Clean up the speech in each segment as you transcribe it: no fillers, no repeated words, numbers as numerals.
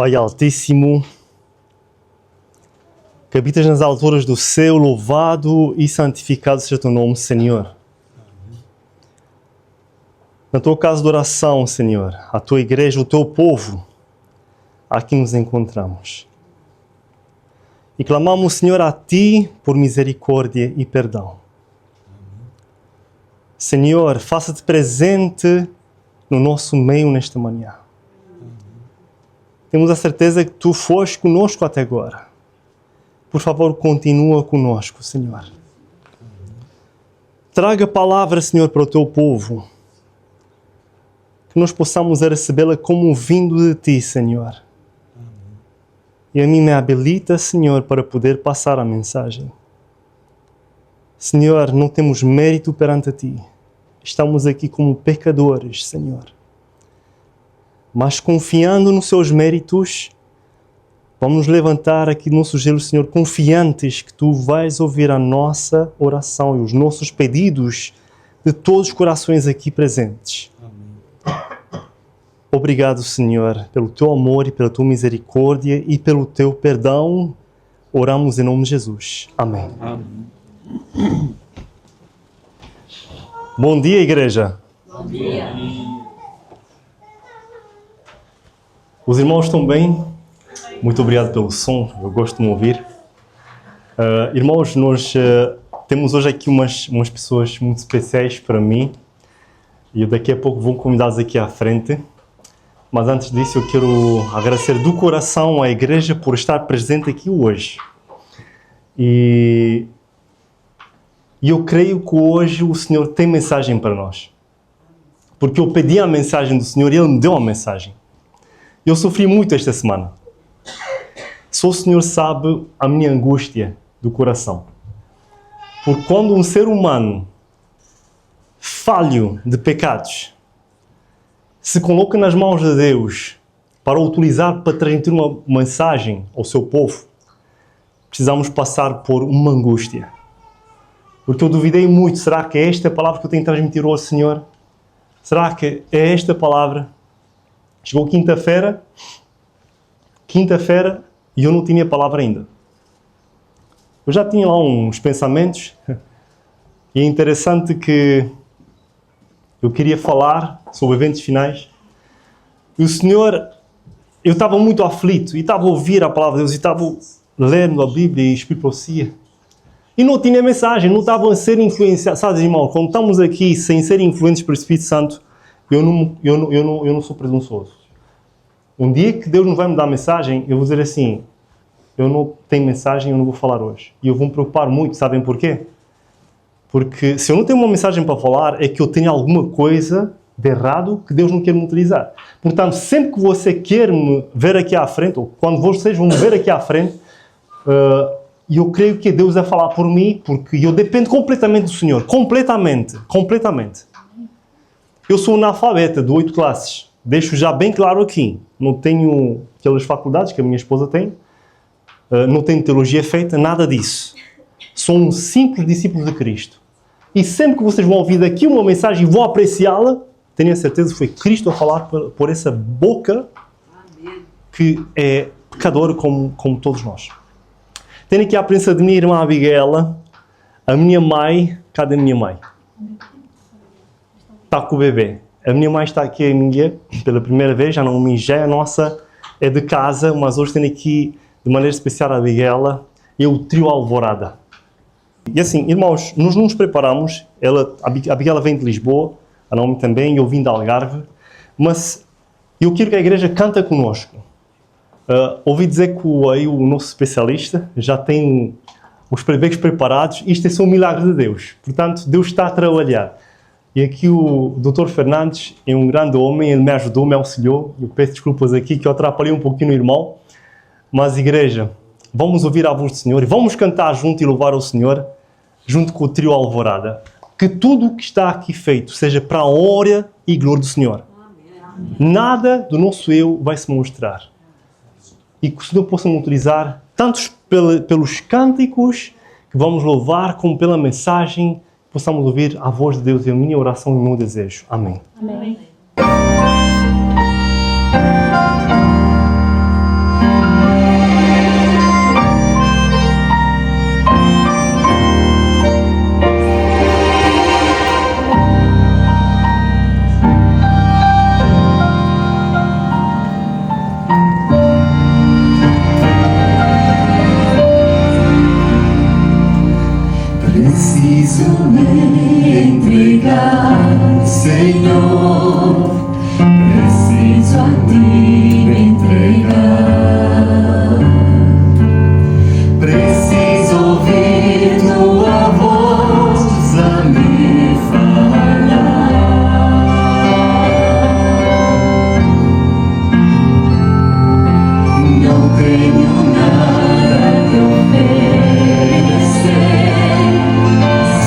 Pai Altíssimo, que habitas nas alturas do céu, louvado e santificado seja o teu nome, Senhor. Na tua casa de oração, Senhor, a tua igreja, o teu povo, aqui nos encontramos. E clamamos, Senhor, a Ti por misericórdia e perdão. Senhor, faça-te presente no nosso meio nesta manhã. Temos a certeza que Tu foste conosco até agora. Por favor, continua conosco, Senhor. Traga a palavra, Senhor, para o Teu povo. Que nós possamos recebê-la como vindo de Ti, Senhor. E a mim me habilita, Senhor, para poder passar a mensagem. Senhor, não temos mérito perante Ti. Estamos aqui como pecadores, Senhor. Mas confiando nos Seus méritos, vamos nos levantar aqui no nosso gelo, Senhor, confiantes que Tu vais ouvir a nossa oração e os nossos pedidos de todos os corações aqui presentes. Amém. Obrigado, Senhor, pelo Teu amor e pela Tua misericórdia e pelo Teu perdão. Oramos em nome de Jesus. Amém. Amém. Bom dia, igreja. Bom dia. Os irmãos estão bem? Muito obrigado pelo som, eu gosto de me ouvir. Irmãos, nós temos hoje aqui umas pessoas muito especiais para mim e eu daqui a pouco vou convidá-los aqui à frente. Mas antes disso eu quero agradecer do coração à igreja por estar presente aqui hoje. E eu creio que hoje o Senhor tem mensagem para nós. Porque eu pedi a mensagem do Senhor e Ele me deu a mensagem. Eu sofri muito esta semana. Só o Senhor sabe a minha angústia do coração. Porque quando um ser humano falho de pecados se coloca nas mãos de Deus para o utilizar para transmitir uma mensagem ao seu povo, precisamos passar por uma angústia. Porque eu duvidei muito, será que é esta a palavra que eu tenho que transmitir ao Senhor? Será que é esta a palavra? Chegou quinta-feira e eu não tinha a palavra ainda. Eu já tinha lá uns pensamentos e é interessante que eu queria falar sobre eventos finais e o Senhor, eu estava muito aflito e estava a ouvir a palavra de Deus e estava lendo a Bíblia e Espírito e não tinha mensagem, não estava a ser influenciado. Sabe, irmão, quando estamos aqui sem ser influentes pelo Espírito Santo, eu não sou presunçoso. Um dia que Deus não vai me dar mensagem, eu vou dizer assim, eu não tenho mensagem, eu não vou falar hoje. E eu vou me preocupar muito, sabem porquê? Porque se eu não tenho uma mensagem para falar, é que eu tenho alguma coisa de errado que Deus não quer me utilizar. Portanto, sempre que você quer me ver aqui à frente, ou quando vocês vão me ver aqui à frente, eu creio que Deus vai falar por mim, porque eu dependo completamente do Senhor. Completamente. Eu sou um analfabeta de 8 classes. Deixo já bem claro aqui. Não tenho aquelas faculdades que a minha esposa tem. Não tenho teologia feita, nada disso. Sou um simples discípulo de Cristo. E sempre que vocês vão ouvir daqui uma mensagem e vão apreciá-la, tenho a certeza que foi Cristo a falar por essa boca que é pecadora como todos nós. Tenho aqui a presença de minha irmã Abigail, a minha mãe. Cadê a minha mãe? Está com o bebê. A minha mãe está aqui em Minha pela primeira vez, já não mijei, a nossa é de casa, mas hoje tenho aqui de maneira especial a Abigail e o trio Alvorada. E assim, irmãos, nós não nos preparamos, a Abigail vem de Lisboa, a Naomi também, eu vim de Algarve, mas eu quero que a igreja canta conosco. Ouvi dizer que o nosso especialista já tem os prebeiros preparados, isto é só um milagre de Deus, portanto Deus está a trabalhar. E aqui o Dr. Fernandes é um grande homem, ele me ajudou, me auxiliou. Eu peço desculpas aqui que eu atrapalhei um pouquinho o irmão. Mas, igreja, vamos ouvir a voz do Senhor e vamos cantar junto e louvar ao Senhor, junto com o trio Alvorada. Que tudo o que está aqui feito seja para a honra e glória do Senhor. Amém. Nada do nosso eu vai se mostrar. E que o Senhor possa me utilizar tanto pelos cânticos que vamos louvar, como pela mensagem, possamos ouvir a voz de Deus. É a minha oração e o meu desejo. Amém. Amém. Senhor, preciso a ti me entregar. Preciso ouvir tua voz a me falar. Não tenho nada que oferecer,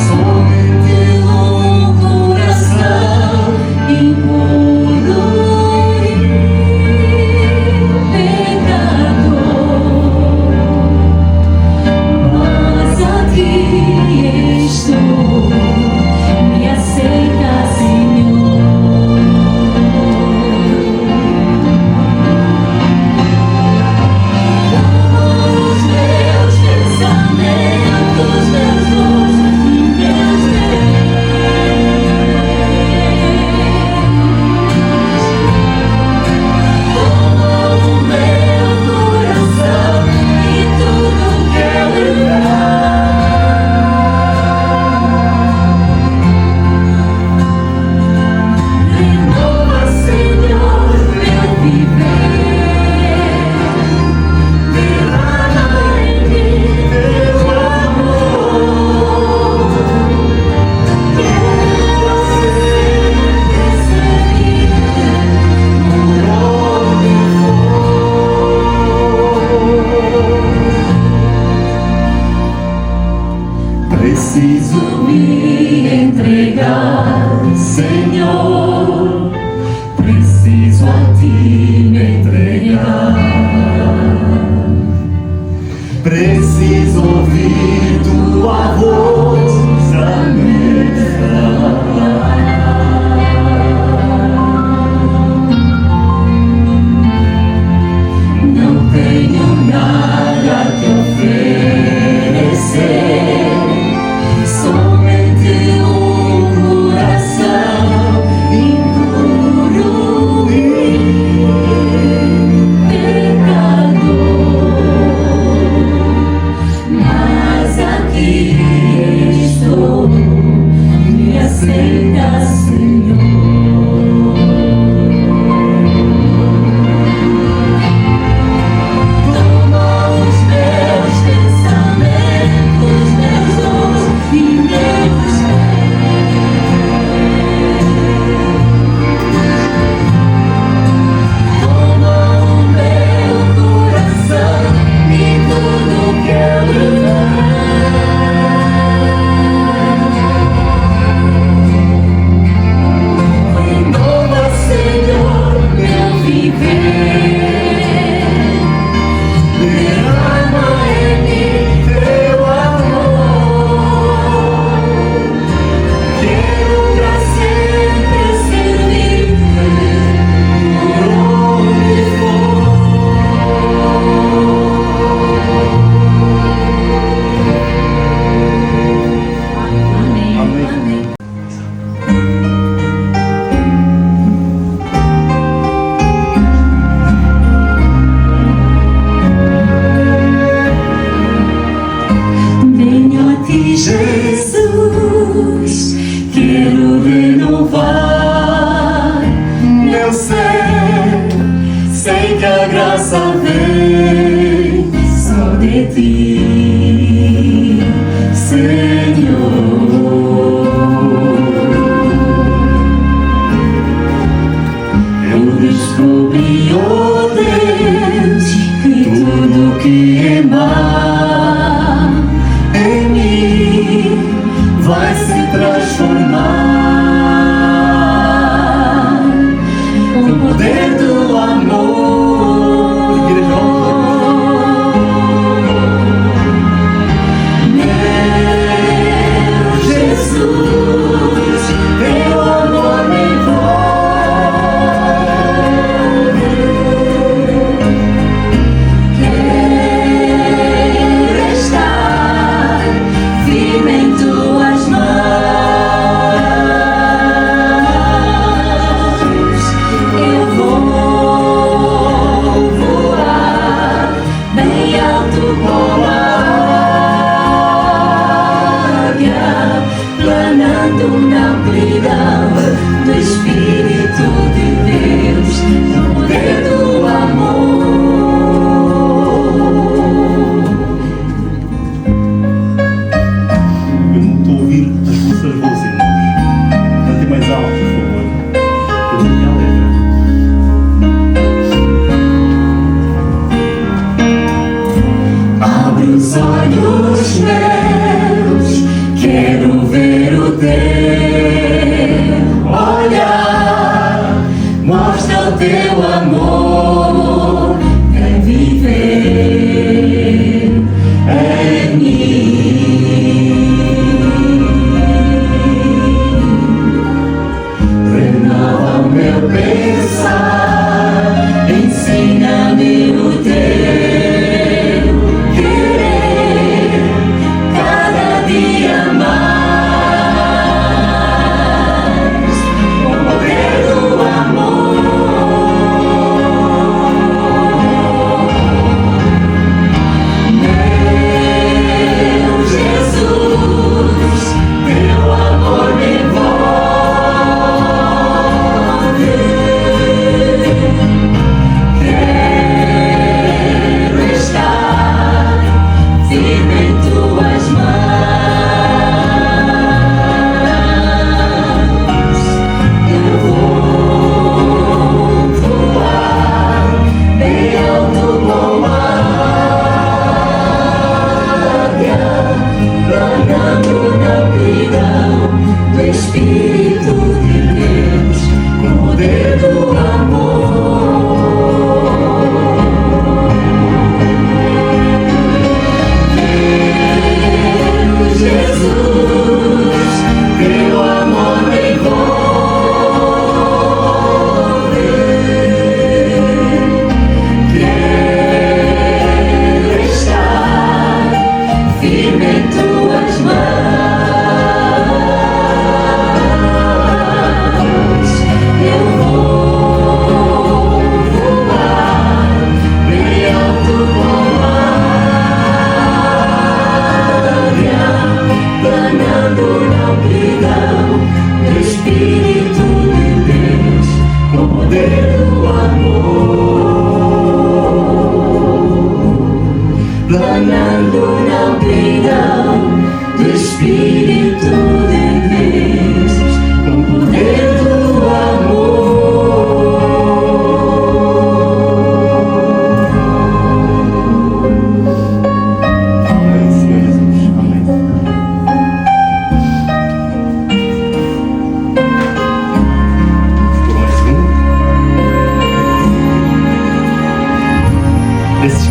somente um coração impuro e pecador. Mas aqui estou, me aceita, Senhor. Toma os meus pensamentos, meus dons e meus bens. Toma o meu coração e tudo que ele dá. Renova, Senhor, meu viver. Derrama em mim teu amor. Quero ser recebido por onde for. Preciso me entregar, Senhor. Preciso a ti me entregar. Preciso ouvir tua voz a me falar. Não tenho nada que oferecer, somente um coração impuro e pecador. Mas aqui estou, me aceita, Senhor. Toma os meus pensamentos, meus dons e meus bens. Toma o meu coração e tudo que ele dá.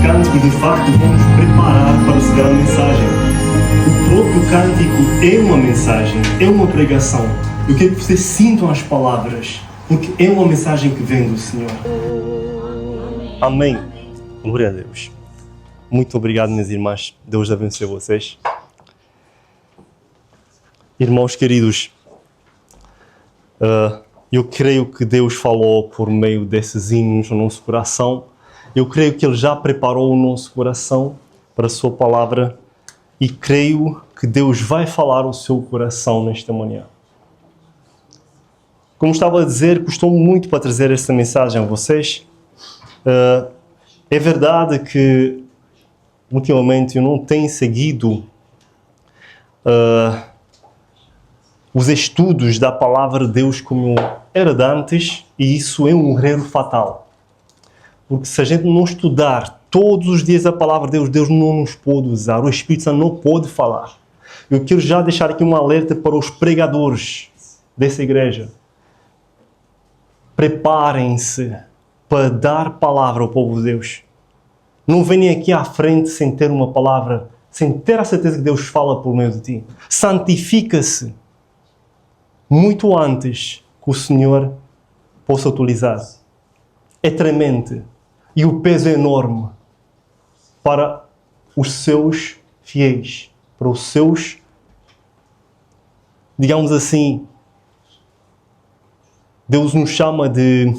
cânticos de facto vão nos preparar para seguir a mensagem. O próprio cântico é uma mensagem, é uma pregação. Eu quero que vocês sintam as palavras, porque é uma mensagem que vem do Senhor. Amém. Glória a Deus. Muito obrigado, minhas irmãs. Deus abençoe vocês. Irmãos queridos, eu creio que Deus falou por meio desses hinos no nosso coração. Eu creio que Ele já preparou o nosso coração para a sua palavra e creio que Deus vai falar o seu coração nesta manhã. Como estava a dizer, custou muito para trazer esta mensagem a vocês. É verdade que ultimamente eu não tenho seguido os estudos da palavra de Deus como era de antes, e isso é um erro fatal. Porque se a gente não estudar todos os dias a palavra de Deus, Deus não nos pode usar, o Espírito Santo não pode falar. Eu quero já deixar aqui um alerta para os pregadores dessa igreja. Preparem-se para dar palavra ao povo de Deus. Não venham aqui à frente sem ter uma palavra, sem ter a certeza que Deus fala por meio de ti. Santifica-se muito antes que o Senhor possa utilizar. É tremendo e o peso é enorme para os seus fiéis, para os seus, digamos assim, Deus nos chama de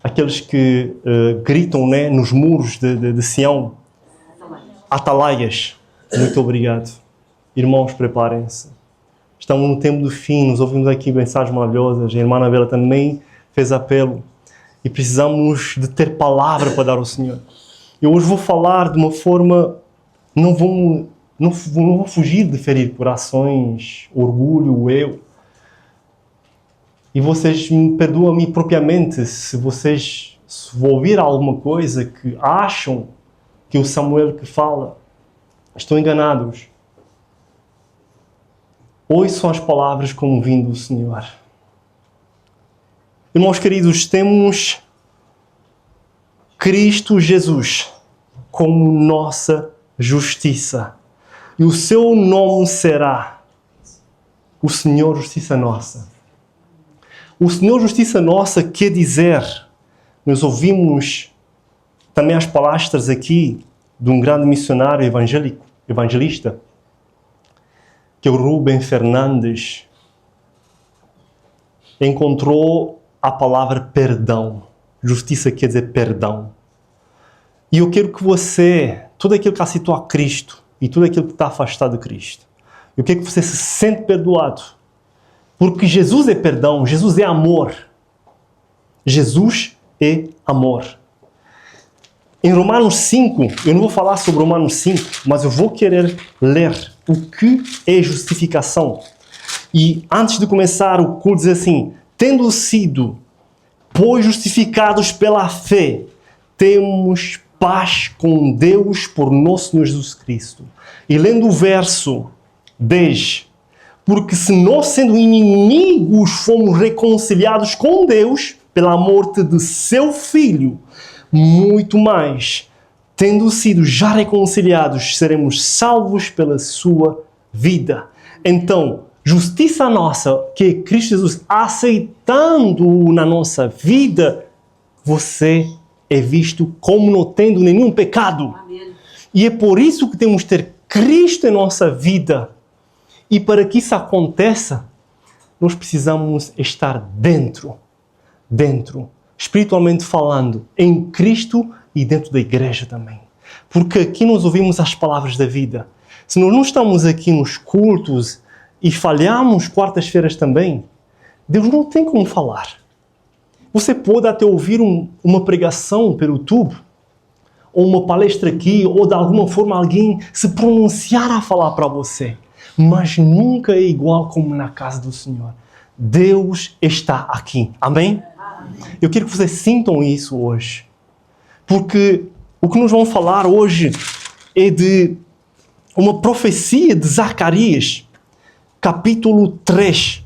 aqueles que gritam, né, nos muros de Sião, atalaias. Muito obrigado. Irmãos, preparem-se. Estamos no tempo do fim, nos ouvimos aqui mensagens maravilhosas. A irmã Anabela também fez apelo. E precisamos de ter palavra para dar ao Senhor. Eu hoje vou falar de uma forma, não vou fugir de ferir corações, orgulho, eu. E vocês me perdoam a mim propriamente se vou ouvir alguma coisa que acham que o Samuel que fala. Estão enganados. Ouçam as palavras como vindo do Senhor. Irmãos queridos, temos Cristo Jesus como nossa justiça. E o seu nome será o Senhor Justiça Nossa. O Senhor Justiça Nossa quer dizer, nós ouvimos também as palestras aqui de um grande missionário evangelista, que é o Rubem Fernandes, encontrou a palavra perdão. Justiça quer dizer perdão. E eu quero que você, tudo aquilo que aceitou a Cristo e tudo aquilo que está afastado de Cristo, eu quero que você se sente perdoado. Porque Jesus é perdão, Jesus é amor. Jesus é amor. Em Romanos 5, eu não vou falar sobre Romanos 5, mas eu vou querer ler o que é justificação. E antes de começar o culto diz assim: tendo sido, pois, justificados pela fé, temos paz com Deus por nosso Senhor Jesus Cristo. E lendo o verso 10, porque se nós, sendo inimigos, fomos reconciliados com Deus pela morte de seu Filho, muito mais, tendo sido já reconciliados, seremos salvos pela sua vida. Então, justiça nossa, que é Cristo Jesus, aceitando-o na nossa vida, você é visto como não tendo nenhum pecado. Amém. E é por isso que temos que ter Cristo em nossa vida. E para que isso aconteça, nós precisamos estar dentro, espiritualmente falando, em Cristo e dentro da igreja também. Porque aqui nós ouvimos as palavras da vida. Se nós não estamos aqui nos cultos e falhamos quartas-feiras também, Deus não tem como falar. Você pode até ouvir uma pregação pelo YouTube, ou uma palestra aqui, ou de alguma forma alguém se pronunciar a falar para você. Mas nunca é igual como na casa do Senhor. Deus está aqui. Amém? Eu quero que vocês sintam isso hoje. Porque o que nós vamos falar hoje é de uma profecia de Zacarias, capítulo 3.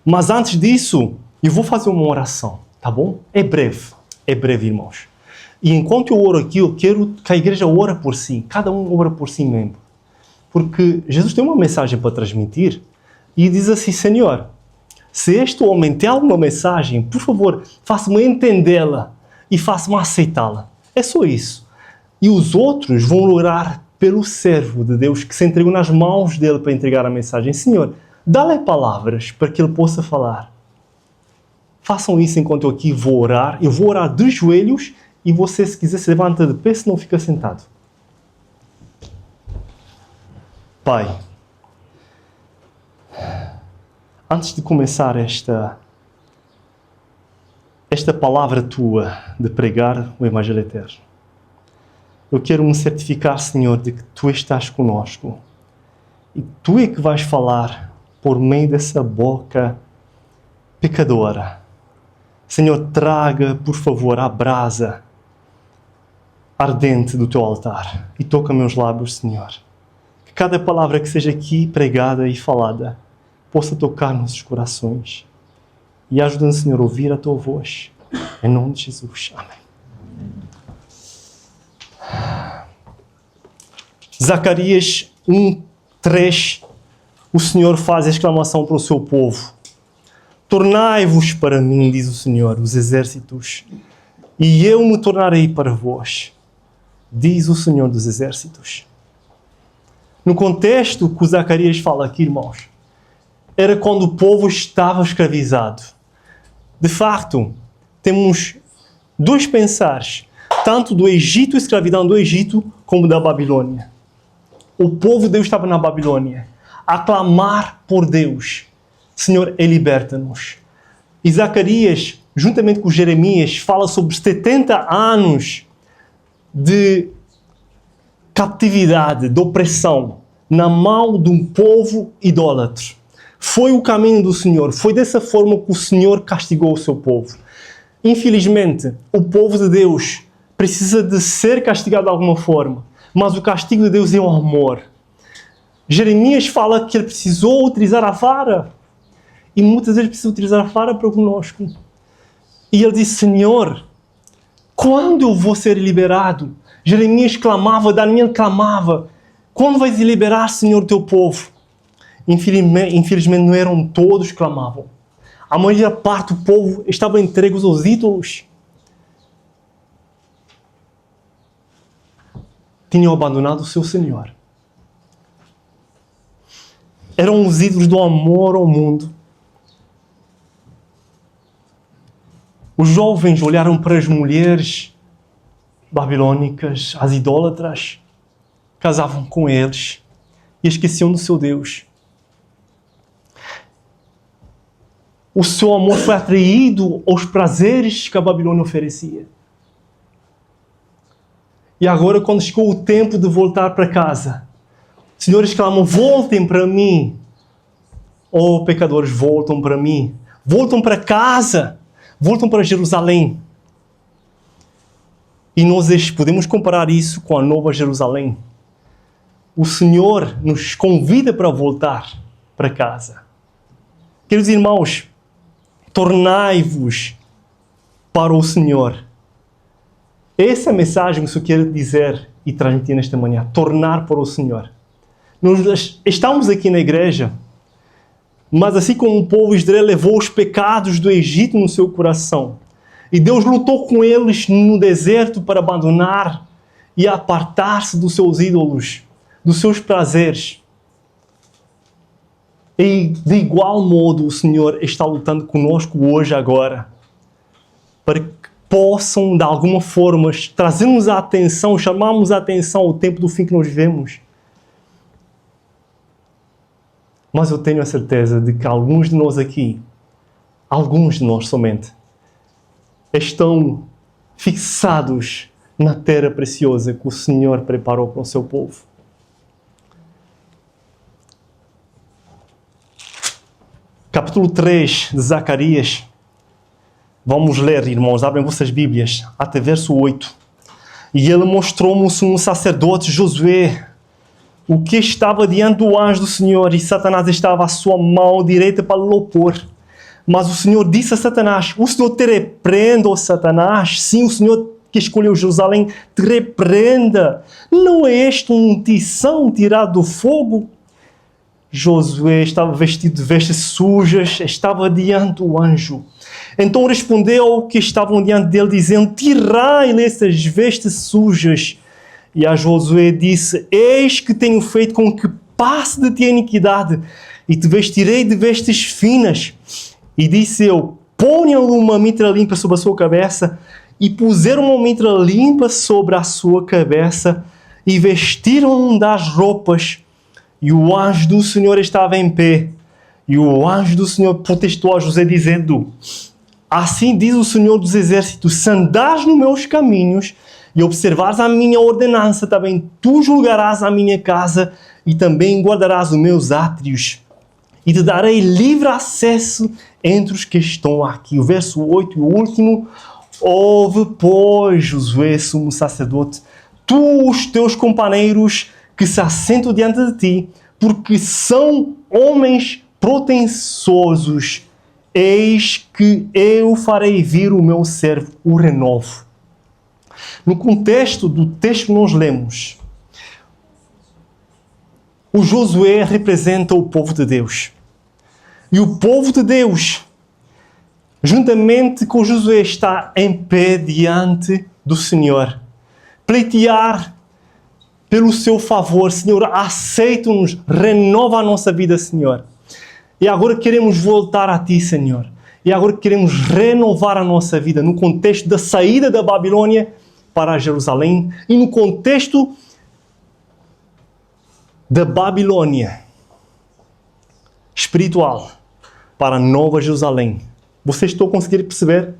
Mas antes disso, eu vou fazer uma oração, tá bom? É breve, irmãos. E enquanto eu oro aqui, eu quero que a igreja ore por si. Cada um ora por si mesmo. Porque Jesus tem uma mensagem para transmitir e diz assim: Senhor, se este homem tem alguma mensagem, por favor, faça-me entendê-la e faça-me aceitá-la. É só isso. E os outros vão orar pelo servo de Deus que se entregou nas mãos dele para entregar a mensagem. Senhor, dá-lhe palavras para que ele possa falar. Façam isso enquanto eu aqui vou orar. Eu vou orar de joelhos e você, se quiser, se levanta de pé, se não fica sentado. Pai, antes de começar esta palavra tua de pregar o Evangelho Eterno, eu quero me certificar, Senhor, de que tu estás conosco e tu é que vais falar por meio dessa boca pecadora. Senhor, traga, por favor, a brasa ardente do teu altar e toca meus lábios, Senhor. Que cada palavra que seja aqui pregada e falada possa tocar nossos corações. E ajuda-nos, Senhor, a ouvir a tua voz. Em nome de Jesus. Amém. Zacarias 1:3, o Senhor faz a exclamação para o seu povo. Tornai-vos para mim, diz o Senhor, os exércitos, e eu me tornarei para vós, diz o Senhor dos exércitos. No contexto que o Zacarias fala aqui, irmãos, era quando o povo estava escravizado. De facto, temos dois pensares, tanto do Egito, escravidão do Egito, como da Babilônia. O povo de Deus estava na Babilônia, a clamar por Deus. Senhor, liberta-nos. E Zacarias, juntamente com Jeremias, fala sobre 70 anos de captividade, de opressão, na mão de um povo idólatra. Foi o caminho do Senhor. Foi dessa forma que o Senhor castigou o seu povo. Infelizmente, o povo de Deus precisa de ser castigado de alguma forma, mas o castigo de Deus é o amor. Jeremias fala que ele precisou utilizar a vara. E muitas vezes precisa utilizar a vara para conosco. E ele disse: Senhor, quando eu vou ser liberado? Jeremias clamava, Daniel clamava: quando vais liberar, Senhor, teu povo? Infelizmente não eram todos que clamavam. A maior parte do povo estava entregue aos ídolos. Tinham abandonado o seu Senhor. Eram os ídolos do amor ao mundo. Os jovens olharam para as mulheres babilônicas, as idólatras, casavam com eles e esqueciam do seu Deus. O seu amor foi atraído aos prazeres que a Babilônia oferecia. E agora, quando chegou o tempo de voltar para casa, os senhores clamam: voltem para mim. Oh, pecadores, voltam para mim. Voltam para casa. Voltam para Jerusalém. E nós podemos comparar isso com a Nova Jerusalém. O Senhor nos convida para voltar para casa. Queridos irmãos, tornai-vos para o Senhor. Essa é a mensagem que eu quero dizer e transmitir nesta manhã. Tornar para o Senhor. Nós estamos aqui na igreja, mas assim como o povo de Israel levou os pecados do Egito no seu coração, e Deus lutou com eles no deserto para abandonar e apartar-se dos seus ídolos, dos seus prazeres. E de igual modo o Senhor está lutando conosco hoje, agora, para que possam, de alguma forma, trazer-nos a atenção, chamarmos a atenção ao tempo do fim que nós vivemos. Mas eu tenho a certeza de que alguns de nós aqui, alguns de nós somente, estão fixados na terra preciosa que o Senhor preparou para o seu povo. Capítulo 3 de Zacarias. Vamos ler, irmãos, abrem vossas Bíblias, até verso 8. E ele mostrou-me um sacerdote, Josué, o que estava diante do anjo do Senhor, e Satanás estava à sua mão direita para lhe opor. Mas o Senhor disse a Satanás: o Senhor te repreenda, ó Satanás. Sim, o Senhor que escolheu Jerusalém te repreenda. Não é este um tição tirado do fogo? Josué estava vestido de vestes sujas, estava diante do anjo. Então respondeu que estavam diante dele, dizendo: tirai-lhe essas vestes sujas. E a Josué disse: eis que tenho feito com que passe de ti a iniquidade, e te vestirei de vestes finas. E disse eu: ponham-lhe uma mitra limpa sobre a sua cabeça. E puseram uma mitra limpa sobre a sua cabeça, e vestiram-no das roupas. E o anjo do Senhor estava em pé. E o anjo do Senhor protestou a José, dizendo: assim diz o Senhor dos Exércitos, se andares nos meus caminhos e observares a minha ordenança, também tu julgarás a minha casa e também guardarás os meus átrios. E te darei livre acesso entre os que estão aqui. O verso 8 e o último. Ouve, pois, Josué, sumo sacerdote, tu os teus companheiros que se assentam diante de ti, porque são homens pretensiosos. Eis que eu farei vir o meu servo, o renovo. No contexto do texto que nós lemos, o Josué representa o povo de Deus. E o povo de Deus, juntamente com Josué, está em pé diante do Senhor. Pleitear pelo seu favor. Senhor, aceita-nos, renova a nossa vida, Senhor. E agora queremos voltar a Ti, Senhor. E agora queremos renovar a nossa vida no contexto da saída da Babilônia para Jerusalém e no contexto da Babilônia espiritual para a Nova Jerusalém. Vocês estão a conseguir perceber?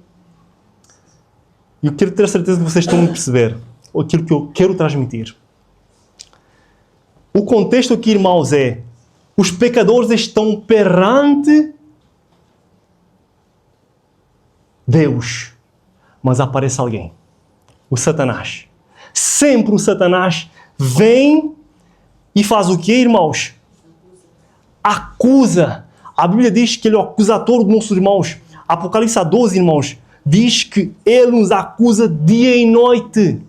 E eu quero ter a certeza que vocês estão a perceber aquilo que eu quero transmitir. O contexto aqui, irmãos, é: os pecadores estão perante Deus, mas aparece alguém, o Satanás. Sempre o Satanás vem e faz o quê, irmãos? Acusa. A Bíblia diz que ele é o acusador dos nossos irmãos. Apocalipse 12, irmãos, diz que ele nos acusa dia e noite.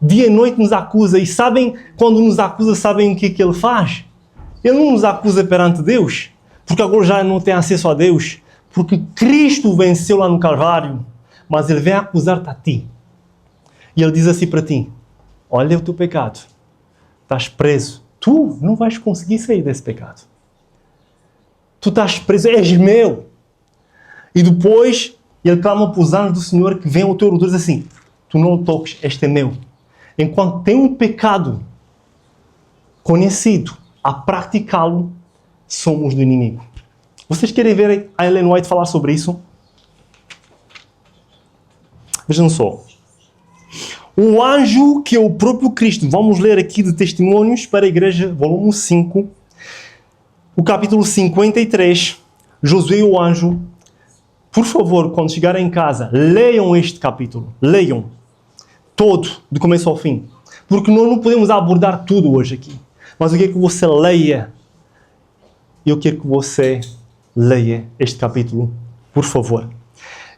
Dia e noite nos acusa. E sabem, quando nos acusa, sabem o que ele faz? Ele não nos acusa perante Deus, porque agora já não tem acesso a Deus, porque Cristo venceu lá no Calvário, mas ele vem acusar-te a ti. E ele diz assim para ti: olha o teu pecado, estás preso, tu não vais conseguir sair desse pecado. Tu estás preso, és meu. E depois ele clama para os anjos do Senhor que venham ao teu redor e diz assim: tu não o toques, este é meu. Enquanto tem um pecado conhecido, a praticá-lo, somos do inimigo. Vocês querem ver a Ellen White falar sobre isso? Vejam só. O anjo que é o próprio Cristo. Vamos ler aqui de Testemunhos para a Igreja, volume 5. O capítulo 53. Josué e o anjo. Por favor, quando chegarem em casa, leiam este capítulo. Leiam. Todo, do começo ao fim. Porque nós não podemos abordar tudo hoje aqui. Mas eu quero que você leia. Eu quero que você leia este capítulo, por favor.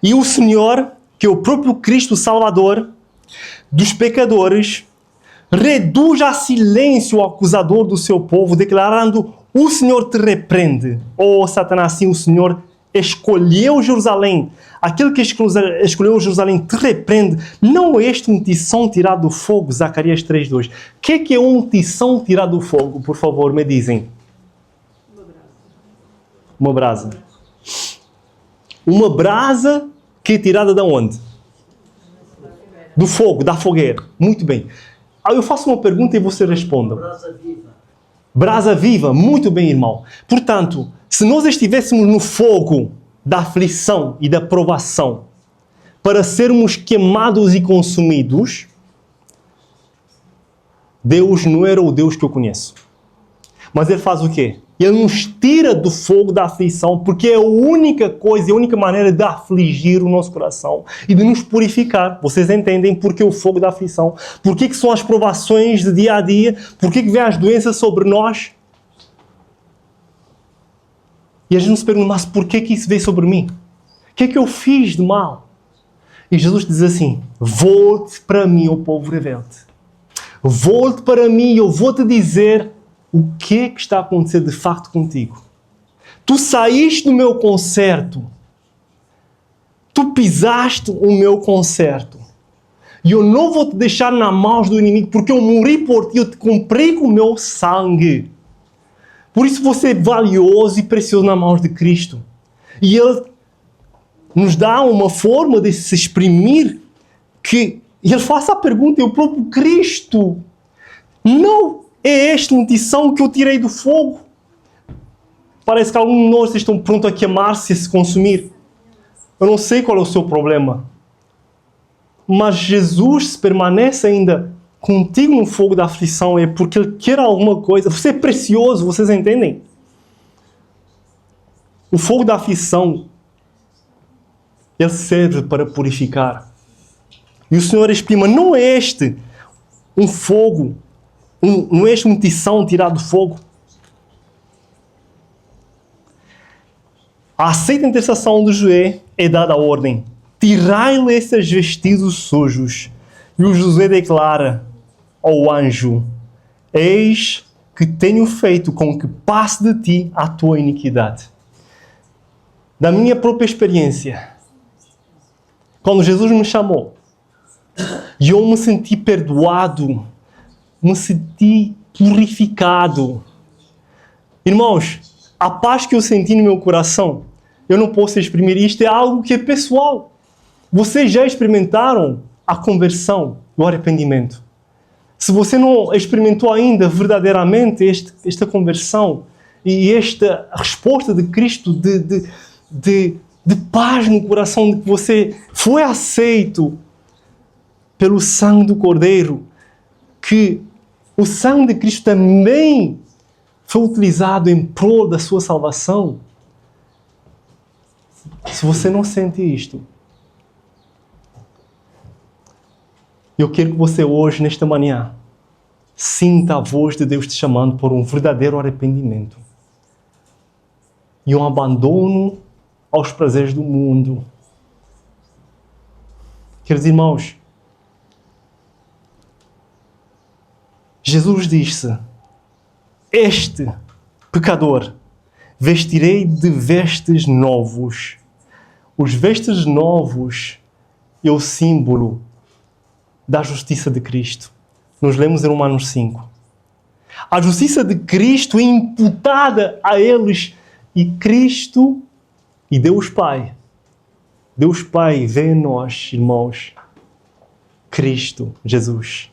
E o Senhor, que é o próprio Cristo Salvador dos pecadores, reduz a silêncio o acusador do seu povo, declarando: o Senhor te repreende. Oh, Satanás, sim, o Senhor escolheu Jerusalém. Aquele que escolheu Jerusalém te repreende. Não é este um tição tirado do fogo? Zacarias 3:2. O que é um tição tirado do fogo? Por favor, me dizem. Uma brasa. Uma brasa que é tirada de onde? Do fogo, da fogueira. Muito bem. Aí eu faço uma pergunta e você responda. Brasa viva. Brasa viva. Muito bem, irmão. Portanto, se nós estivéssemos no fogo da aflição e da provação para sermos queimados e consumidos, Deus não era o Deus que eu conheço. Mas Ele faz o quê? Ele nos tira do fogo da aflição, porque é a única coisa, a única maneira de afligir o nosso coração e de nos purificar. Vocês entendem por que o fogo da aflição? Por que são as provações de dia a dia? Por que vêm as doenças sobre nós? E a gente nos pergunta: mas por que isso veio sobre mim? O que é que eu fiz de mal? E Jesus diz assim: volte para mim, ó povo rebelde. Volte para mim e eu vou te dizer o que é que está a acontecer de facto contigo. Tu saíste do meu concerto. Tu pisaste o meu concerto. E eu não vou te deixar nas mãos do inimigo, porque eu morri por ti, eu te comprei com o meu sangue. Por isso você é valioso e precioso nas mãos de Cristo. E Ele nos dá uma forma de se exprimir que Ele faça a pergunta, e o próprio Cristo: não é esta notição que eu tirei do fogo? Parece que alguns de nós estão prontos a queimar-se e a se consumir. Eu não sei qual é o seu problema. Mas Jesus permanece ainda contigo no fogo da aflição, é porque Ele quer alguma coisa. Você é precioso, vocês entendem? O fogo da aflição, ele serve para purificar. E o Senhor exprime: não é este um fogo, não é este um tição tirado do fogo. A aceita intercessão do Josué é dada a ordem: tirai-lhe esses vestidos sujos. E o Josué declara ao anjo: eis que tenho feito com que passe de ti a tua iniquidade. Da minha própria experiência, quando Jesus me chamou, e eu me senti perdoado, me senti purificado. Irmãos, a paz que eu senti no meu coração, eu não posso exprimir. Isto é algo que é pessoal. Vocês já experimentaram a conversão, o arrependimento. Se você não experimentou ainda verdadeiramente esta conversão e esta resposta de Cristo de paz no coração, de que você foi aceito pelo sangue do Cordeiro, que o sangue de Cristo também foi utilizado em prol da sua salvação. Se você não sente isto, eu quero que você hoje, nesta manhã, sinta a voz de Deus te chamando por um verdadeiro arrependimento e um abandono aos prazeres do mundo. Queridos irmãos, Jesus disse: este pecador vestirei de vestes novos. Os vestes novos é o símbolo da justiça de Cristo. Nós lemos em Romanos 5. A justiça de Cristo é imputada a eles, e Cristo e Deus Pai vê em nós, irmãos, Cristo, Jesus.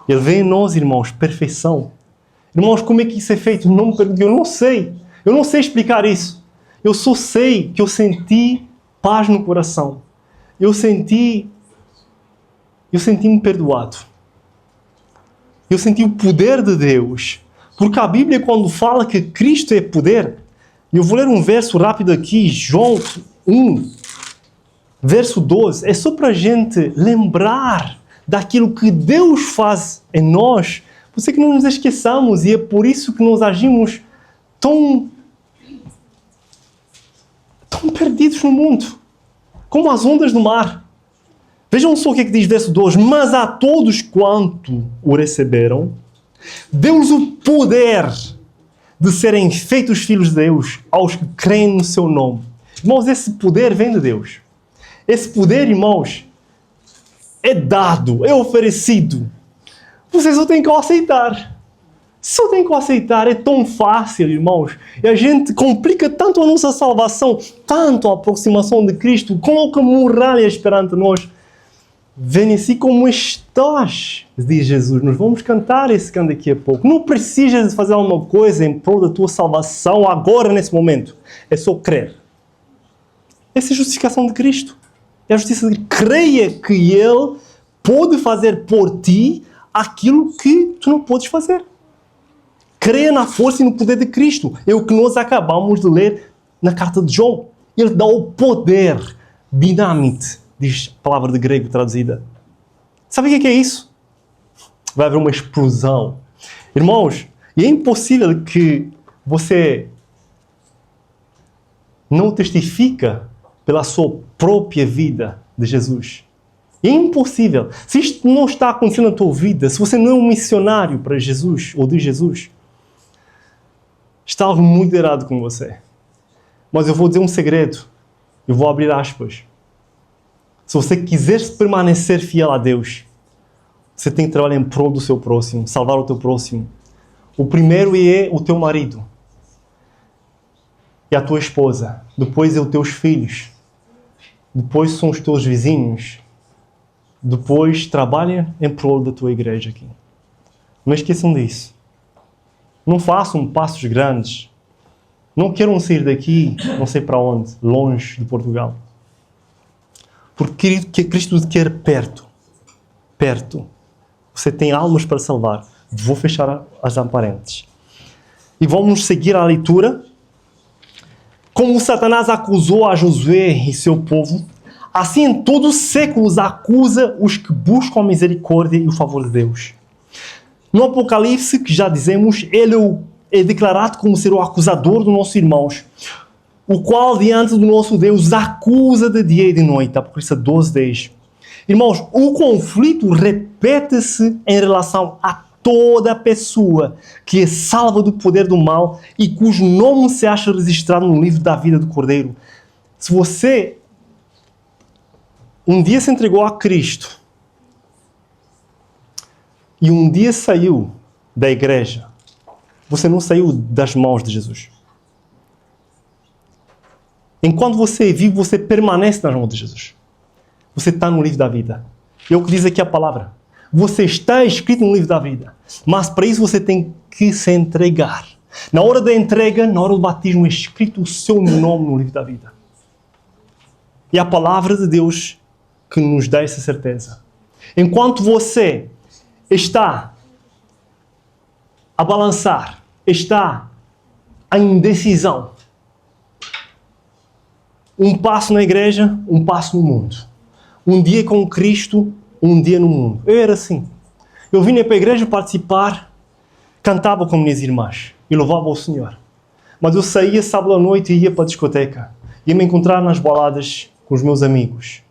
Ele vê em nós, irmãos, perfeição. Irmãos, como é que isso é feito? Não me pergunte, eu não sei. Eu não sei explicar isso. Eu só sei que eu senti paz no coração. Eu senti-me perdoado. Eu senti o poder de Deus. Porque a Bíblia, quando fala que Cristo é poder, eu vou ler um verso rápido aqui, João 1, verso 12. É só para a gente lembrar daquilo que Deus faz em nós. Por isso que não nos esqueçamos, e é por isso que nós agimos tão perdidos no mundo, como as ondas do mar. Vejam só o que é que diz verso 12. Mas a todos quanto o receberam, deu-lhes o poder de serem feitos filhos de Deus, aos que creem no seu nome. Irmãos, esse poder vem de Deus. Esse poder, irmãos, é dado, é oferecido. Vocês só têm que o aceitar. Só têm que o aceitar. É tão fácil, irmãos. E a gente complica tanto a nossa salvação, tanto a aproximação de Cristo, coloca muralhas perante nós. Vem assim como estás, diz Jesus. Nós vamos cantar esse canto daqui a pouco. Não precisas de fazer alguma coisa em prol da tua salvação agora, nesse momento. É só crer. Essa é a justificação de Cristo. É a justiça de creia que Ele pode fazer por ti aquilo que tu não podes fazer. Creia na força e no poder de Cristo. É o que nós acabamos de ler na carta de João. Ele dá o poder, dinamite, diz a palavra de grego traduzida. Sabe o que é isso? Vai haver uma explosão. Irmãos, e é impossível que você não testifica pela sua própria vida de Jesus. É impossível. Se isto não está acontecendo na tua vida, se você não é um missionário para Jesus ou de Jesus, está algo muito errado com você. Mas eu vou dizer um segredo. Eu vou abrir aspas. Se você quiser permanecer fiel a Deus, você tem que trabalhar em prol do seu próximo, salvar o teu próximo. O primeiro é o teu marido. É a tua esposa. Depois é os teus filhos. Depois são os teus vizinhos. Depois trabalha em prol da tua igreja aqui. Não esqueçam disso. Não façam passos grandes. Não queiram sair daqui, não sei para onde, longe de Portugal. Porque Cristo te quer perto. Perto. Você tem almas para salvar. Vou fechar as aparentes. E vamos seguir a leitura. Como Satanás acusou a Josué e seu povo, assim em todos os séculos acusa os que buscam a misericórdia e o favor de Deus. No Apocalipse, que já dizemos, ele é declarado como ser o acusador dos nossos irmãos, o qual diante do nosso Deus acusa de dia e de noite. Apocalipse 12:10. Irmãos, o conflito repete-se em relação a toda pessoa que é salva do poder do mal e cujo nome se acha registrado no livro da vida do Cordeiro. Se você um dia se entregou a Cristo e um dia saiu da igreja, você não saiu das mãos de Jesus. Enquanto você vive, você permanece nas mãos de Jesus. Você está no livro da vida. É o que diz aqui a palavra. Você está escrito no livro da vida. Mas para isso você tem que se entregar. Na hora da entrega, na hora do batismo, é escrito o seu nome no livro da vida. E a palavra de Deus que nos dá essa certeza. Enquanto você está a balançar, está a indecisão, um passo na igreja, um passo no mundo. Um dia com Cristo, um dia no mundo. Eu era assim. Eu vinha para a igreja participar, cantava com minhas irmãs e louvava o Senhor. Mas eu saía sábado à noite e ia para a discoteca. Ia me encontrar nas baladas com os meus amigos.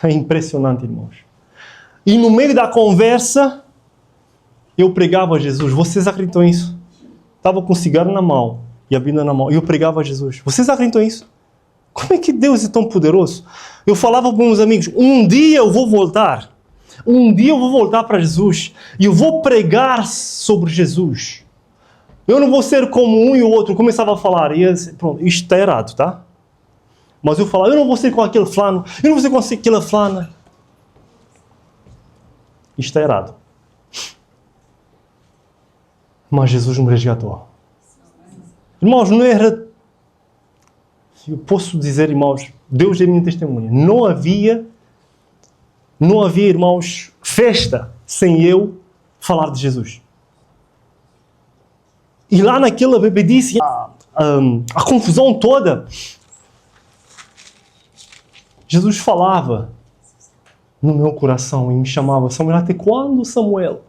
É impressionante, irmãos. E no meio da conversa, eu pregava a Jesus. Vocês acreditam nisso? Estava com um cigarro na mão e a Bíblia na mão. E eu pregava a Jesus. Vocês acreditam nisso? Como é que Deus é tão poderoso? Eu falava para meus amigos, um dia eu vou voltar. Um dia eu vou voltar para Jesus. E eu vou pregar sobre Jesus. Eu não vou ser como um e o outro. Eu começava a falar. E eu disse, pronto, isto está errado, tá? Mas eu falava, eu não vou ser com aquele fulano. Eu não vou ser com aquela fulana. Isto está errado. Mas Jesus me resgatou. Irmãos, não era... Eu posso dizer, irmãos, Deus é minha testemunha. Não havia, irmãos, festa sem eu falar de Jesus. E lá naquela bebedice, a confusão toda, Jesus falava no meu coração e me chamava, Samuel, até quando, Samuel?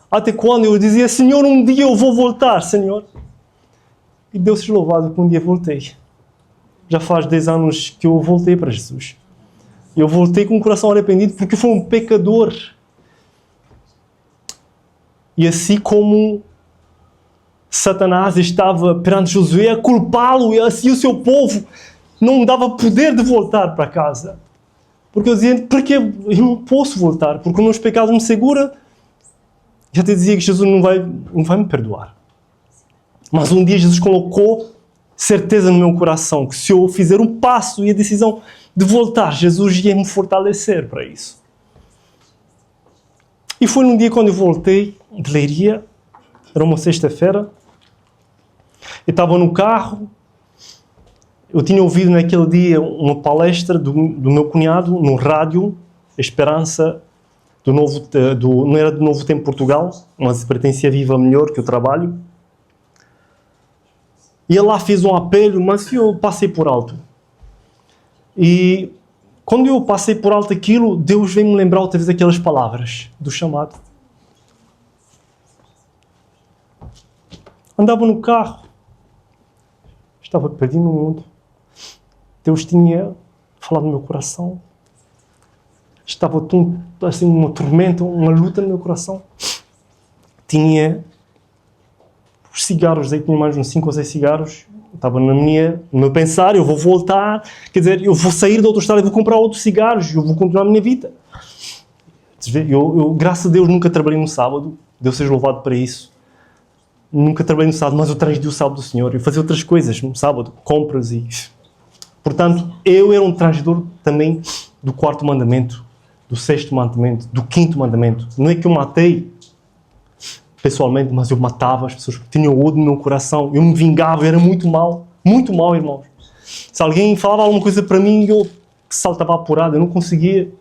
Até quando? Eu dizia, Senhor, um dia eu vou voltar, Senhor. E Deus seja louvado que um dia voltei. Já faz 10 anos que eu voltei para Jesus. Eu voltei com o coração arrependido porque fui um pecador. E assim como Satanás estava perante Josué a culpá-lo e assim o seu povo não dava poder de voltar para casa. Porque eu dizia, porque eu não posso voltar? Porque os meus pecados me seguram. Já te dizia que Jesus não vai me perdoar. Mas um dia Jesus colocou certeza no meu coração que se eu fizer um passo e a decisão de voltar, Jesus ia me fortalecer para isso. E foi num dia quando eu voltei de Leiria, era uma sexta-feira, eu estava no carro, eu tinha ouvido naquele dia uma palestra do meu cunhado no rádio, Esperança, não era do Novo Tempo Portugal, mas pertencia a Viva Melhor, que eu trabalho. E ele lá fez um apelo, mas eu passei por alto. E quando eu passei por alto aquilo, Deus veio-me lembrar outra vez aquelas palavras do chamado. Andava no carro. Estava perdido no mundo. Deus tinha falado no meu coração. estava tão, assim, uma tormenta, uma luta no meu coração. Tinha os cigarros, aí tinha mais uns 5 ou 6 cigarros. Estava no meu pensar, eu vou voltar, quer dizer, eu vou sair da autoestrada, eu vou comprar outros cigarros, eu vou continuar a minha vida. Eu, graças a Deus, nunca trabalhei no sábado, Deus seja louvado para isso. Nunca trabalhei no sábado, mas eu transdi o sábado do Senhor. Eu fazia outras coisas no sábado, compras e... Portanto, eu era um transgredor também do 4º mandamento, do 6º mandamento, do 5º mandamento. Não é que eu matei pessoalmente, mas eu matava as pessoas que tinham ódio no meu coração. Eu me vingava, eu era muito mau, irmãos. Se alguém falava alguma coisa para mim, eu saltava a porrada, eu não conseguia.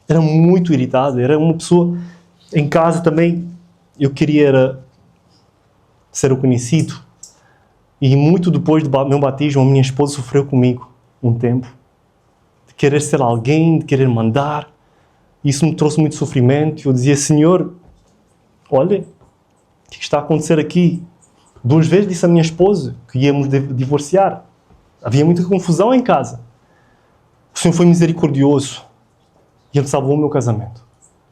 Era muito irritado, era uma pessoa... Em casa também, eu queria ser reconhecido. E muito depois do meu batismo, a minha esposa sofreu comigo um tempo. De querer ser alguém, de querer mandar. Isso me trouxe muito sofrimento. Eu dizia, Senhor, olha, o que está a acontecer aqui? 2 vezes disse à minha esposa que íamos divorciar. Havia muita confusão em casa. O Senhor foi misericordioso. E Ele salvou o meu casamento.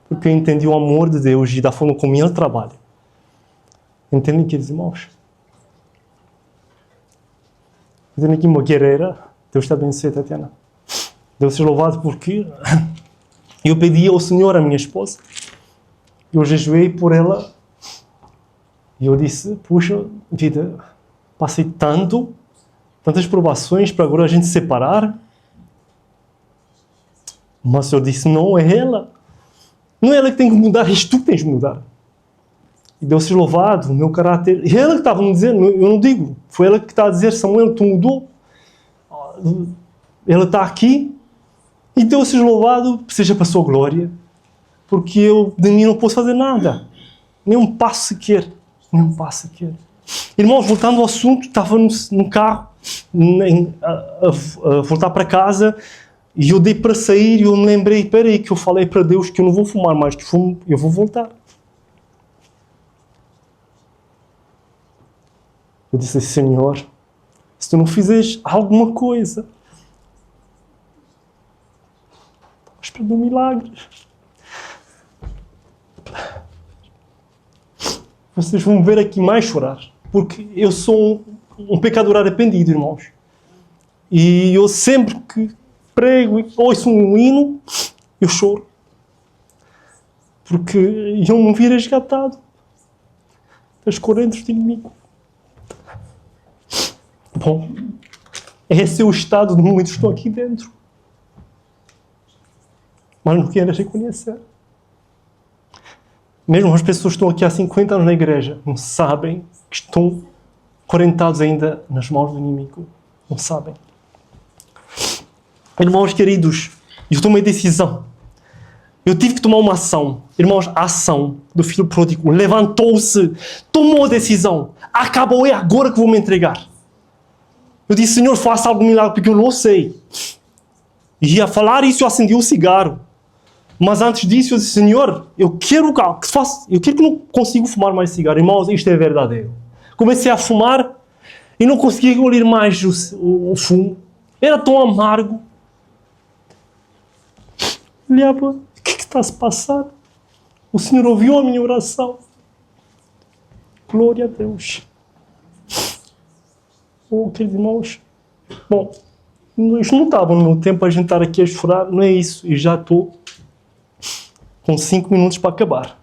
Porque eu entendi o amor de Deus e da forma como Ele trabalha. Entendem, queridos irmãos? Dizendo aqui uma guerreira. Deus te abençoe, Tatiana. Deus seja louvado porque eu pedi ao Senhor a minha esposa. Eu jejuei por ela. E eu disse, puxa vida, passei tantas provações para agora a gente se separar. Mas eu disse, não é ela. Não é ela que tem que mudar, és tu que tens que mudar. E Deus seja louvado, o meu caráter... E ela que estava a me dizer, eu não digo. Foi ela que está a dizer, Samuel, tu mudou. Ela está aqui. E Deus seja louvado, seja para a sua glória. Porque eu, de mim, não posso fazer nada. Nem um passo sequer. Irmãos, voltando ao assunto, estava no carro, a voltar para casa... E eu dei para sair e eu me lembrei, espera aí, que eu falei para Deus que eu não vou fumar mais, que eu vou voltar. Eu disse, Senhor, se tu não fizeres alguma coisa, esperando um milagre. Vocês vão ver aqui mais chorar, porque eu sou um pecador arrependido, irmãos. E eu sempre que prego e ouço um hino, eu choro. Porque eu me vi resgatado das correntes do inimigo. Bom, esse é o estado do momento que estou aqui dentro. Mas não quero reconhecer. Mesmo as pessoas que estão aqui há 50 anos na igreja, não sabem que estão correntados ainda nas mãos do inimigo. Não sabem. Irmãos queridos, eu tomei decisão. Eu tive que tomar uma ação. Irmãos, a ação do filho pródigo levantou-se, tomou a decisão. Acabou, é agora que vou me entregar. Eu disse, Senhor, faça algum milagre, porque eu não sei. E a falar isso, eu acendi um cigarro. Mas antes disso, eu disse, Senhor, eu quero que não consigo fumar mais cigarro. Irmãos, isto é verdadeiro. Comecei a fumar e não conseguia engolir mais o fumo. Era tão amargo. Olhava, o que está a se passar? O Senhor ouviu a minha oração. Glória a Deus. Oh, queridos irmãos. Bom, isto não estava no meu tempo a gente estar aqui a chorar, não é isso. E já estou com 5 minutos para acabar.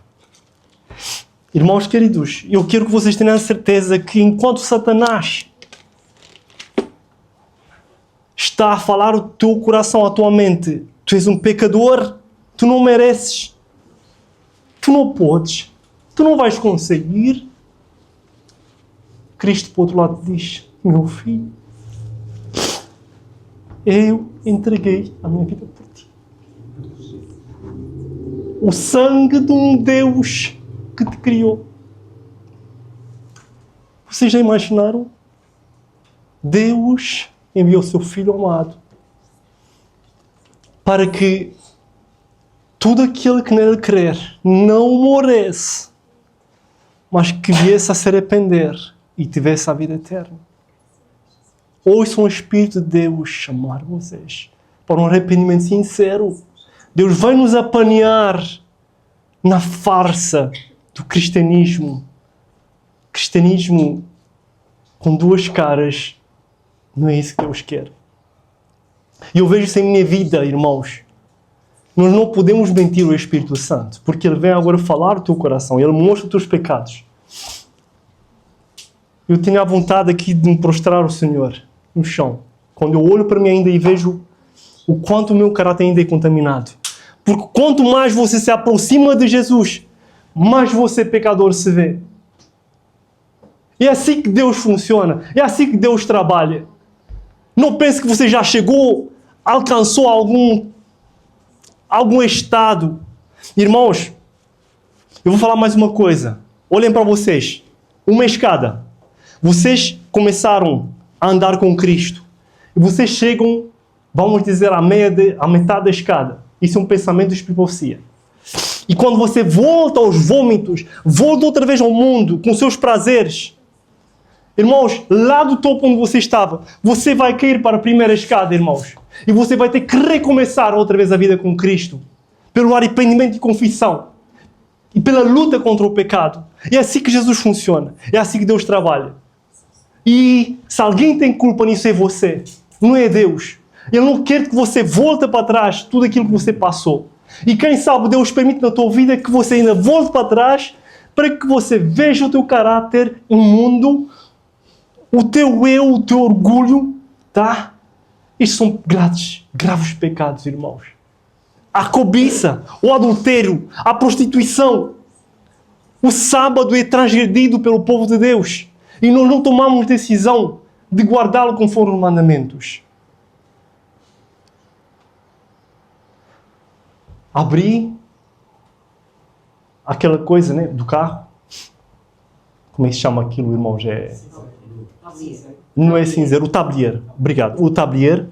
Irmãos queridos, eu quero que vocês tenham a certeza que enquanto Satanás está a falar o teu coração, a tua mente, tu és um pecador, tu não mereces, tu não podes, tu não vais conseguir. Cristo, por outro lado, diz, meu filho, eu entreguei a minha vida por ti. O sangue de um Deus que te criou. Vocês já imaginaram? Deus enviou o seu Filho amado para que todo aquele que nele crer não morresse, mas que viesse a se arrepender e tivesse a vida eterna. Ouçam o Espírito de Deus chamar vocês para um arrependimento sincero. Deus vai nos apanhar na farsa do cristianismo. Cristianismo com duas caras. Não é isso que Deus quer. E eu vejo isso em minha vida, irmãos. Nós não podemos mentir ao Espírito Santo, porque Ele vem agora falar o teu coração. Ele mostra os teus pecados. Eu tenho a vontade aqui de me prostrar ao Senhor no chão. Quando eu olho para mim ainda e vejo o quanto o meu caráter ainda é contaminado. Porque quanto mais você se aproxima de Jesus, mais você pecador se vê. É assim que Deus funciona. É assim que Deus trabalha. Não pense que você já chegou, alcançou algum estado. Irmãos, eu vou falar mais uma coisa. Olhem para vocês. Uma escada. Vocês começaram a andar com Cristo. E vocês chegam, vamos dizer, à metade da escada. Isso é um pensamento de profecia. E quando você volta aos vômitos, volta outra vez ao mundo, com seus prazeres. Irmãos, lá do topo onde você estava, você vai cair para a primeira escada, irmãos. E você vai ter que recomeçar outra vez a vida com Cristo. Pelo arrependimento e confissão. E pela luta contra o pecado. É assim que Jesus funciona. É assim que Deus trabalha. E se alguém tem culpa nisso é você. Não é Deus. Ele não quer que você volte para trás tudo aquilo que você passou. E quem sabe Deus permite na tua vida que você ainda volte para trás para que você veja o teu caráter imundo, o teu eu, o teu orgulho, tá? Isto são graves pecados, irmãos. A cobiça, o adultério, a prostituição. O sábado é transgredido pelo povo de Deus. E nós não tomamos decisão de guardá-lo conforme os mandamentos. Abri aquela coisa, né, do carro. Como é que se chama aquilo, irmãos? Não é cinzeiro, o tablier. Obrigado. O tablier.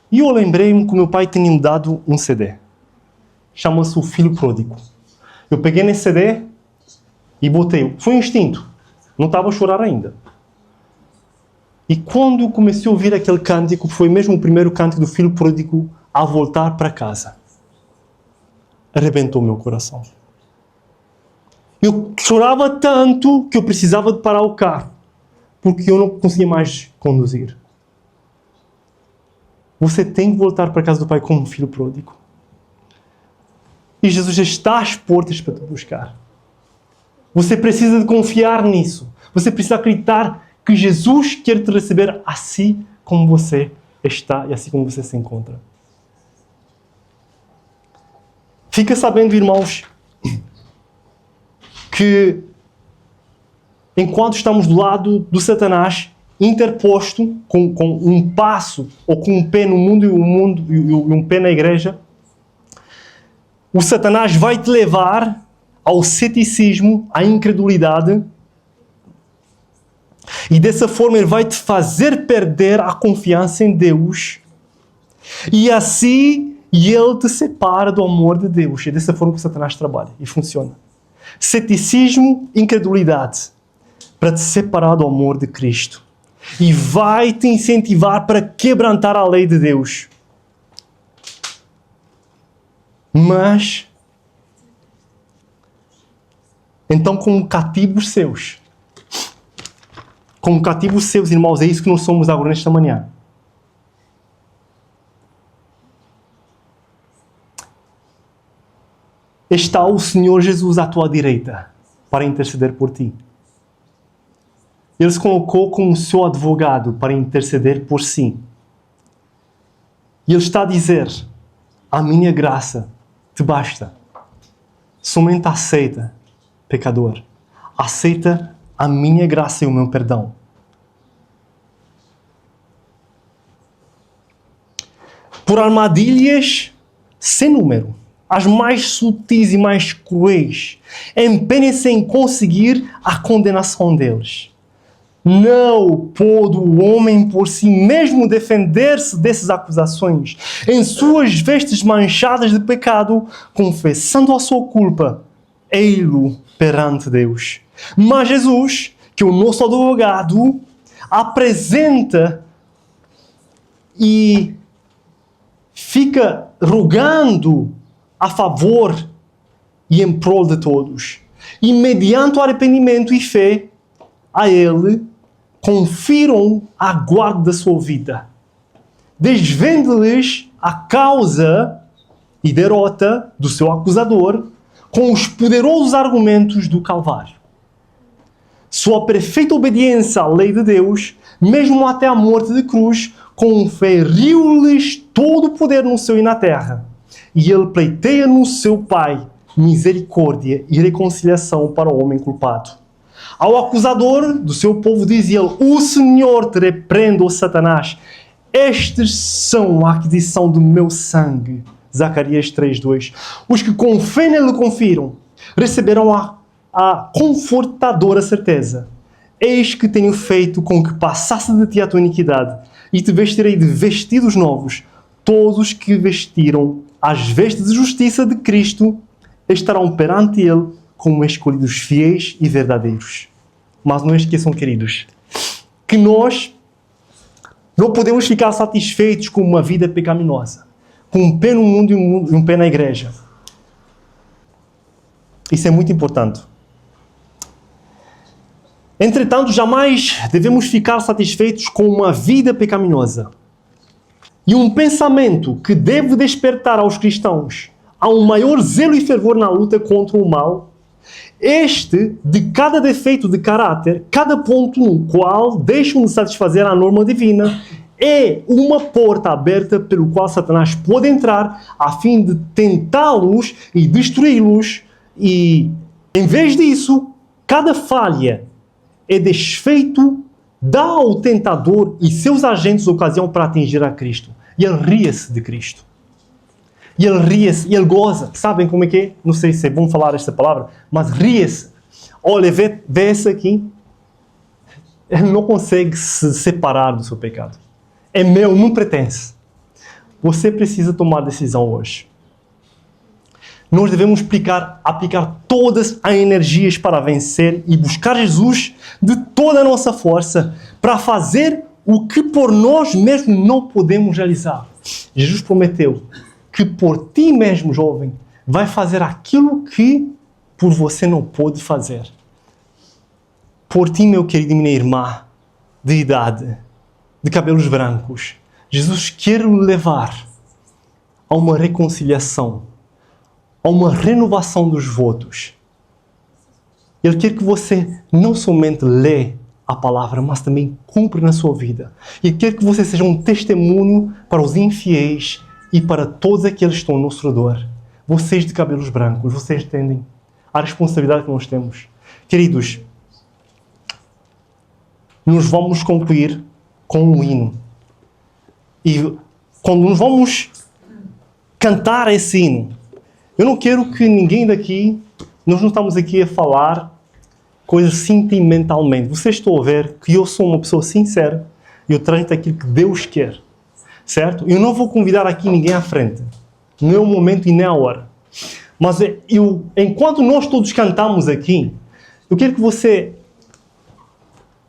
E eu lembrei-me que o meu pai tinha me dado um CD. Chama-se O Filho Pródigo. Eu peguei nesse CD e botei. Foi um instinto. Não estava a chorar ainda. E quando eu comecei a ouvir aquele cântico, foi mesmo o primeiro cântico do Filho Pródigo a voltar para casa. Arrebentou o meu coração. Eu chorava tanto que eu precisava de parar o carro. Porque eu não conseguia mais conduzir. Você tem que voltar para a casa do Pai como um filho pródigo. E Jesus já está às portas para te buscar. Você precisa de confiar nisso. Você precisa acreditar que Jesus quer te receber assim como você está e assim como você se encontra. Fica sabendo, irmãos, que enquanto estamos do lado do Satanás, interposto com um passo ou com um pé no mundo e um pé na igreja, o Satanás vai te levar ao ceticismo, à incredulidade, e dessa forma ele vai te fazer perder a confiança em Deus, e assim ele te separa do amor de Deus. É dessa forma que o Satanás trabalha e funciona. Ceticismo, incredulidade, para te separar do amor de Cristo. E vai te incentivar para quebrantar a lei de Deus. Mas, então, como cativos seus, irmãos, é isso que nós somos agora nesta manhã. Está o Senhor Jesus à tua direita para interceder por ti. Ele se colocou como seu advogado para interceder por si. E Ele está a dizer: a minha graça te basta. Somente aceita, pecador. Aceita a minha graça e o meu perdão. Por armadilhas sem número, as mais sutis e mais cruéis, empenhem-se em conseguir a condenação deles. Não pode o homem por si mesmo defender-se dessas acusações. Em suas vestes manchadas de pecado, confessando a sua culpa, ei-lo perante Deus. Mas Jesus, que é o nosso advogado, apresenta e fica rogando a favor e em prol de todos. E mediante o arrependimento e fé, a Ele confiram a guarda da sua vida. Desvende-lhes a causa e derrota do seu acusador com os poderosos argumentos do Calvário. Sua perfeita obediência à lei de Deus, mesmo até a morte de cruz, conferiu-lhes todo o poder no céu e na terra. E ele pleiteia no seu Pai misericórdia e reconciliação para o homem culpado. Ao acusador do seu povo diz ele: o Senhor te repreenda, ó Satanás. Estes são a aquisição do meu sangue. Zacarias 3:2. Os que com fé nele confiram receberão a confortadora certeza: eis que tenho feito com que passasse de ti a tua iniquidade, e te vestirei de vestidos novos. Todos que vestiram as vestes de justiça de Cristo estarão perante ele como escolhidos fiéis e verdadeiros. Mas não esqueçam, queridos, que nós não podemos ficar satisfeitos com uma vida pecaminosa, com um pé no mundo e um pé na igreja. Isso é muito importante. Entretanto, jamais devemos ficar satisfeitos com uma vida pecaminosa. E um pensamento que deve despertar aos cristãos a um maior zelo e fervor na luta contra o mal, este de cada defeito de caráter, cada ponto no qual deixam de satisfazer a norma divina, é uma porta aberta pelo qual Satanás pode entrar a fim de tentá-los e destruí-los. E, em vez disso, cada falha é desfeito, dá ao tentador e seus agentes ocasião para atingir a Cristo. E ele ria-se de Cristo. E ele ria-se, e ele goza. Sabem como é que é? Não sei se é bom falar esta palavra, mas ria-se. Olha, vê esse aqui. Ele não consegue se separar do seu pecado. É meu, não pertence. Você precisa tomar decisão hoje. Nós devemos aplicar todas as energias para vencer e buscar Jesus de toda a nossa força para fazer o que por nós mesmos não podemos realizar. Jesus prometeu que por ti mesmo, jovem, vai fazer aquilo que por você não pôde fazer. Por ti, meu querido e minha irmã de idade, de cabelos brancos, Jesus quer o levar a uma reconciliação, a uma renovação dos votos. Ele quer que você não somente lê a palavra, mas também cumpra na sua vida. Ele quer que você seja um testemunho para os infiéis e para todos aqueles que estão ao nosso redor. Vocês de cabelos brancos, vocês entendem a responsabilidade que nós temos. Queridos, nós vamos concluir com um hino. E quando nós vamos cantar esse hino, eu não quero que ninguém daqui, nós não estamos aqui a falar coisas sentimentalmente. Vocês estão a ver que eu sou uma pessoa sincera e eu trago aquilo que Deus quer. Certo? Eu não vou convidar aqui ninguém à frente. Não é o momento e nem a hora. Mas enquanto nós todos cantamos aqui, eu quero que você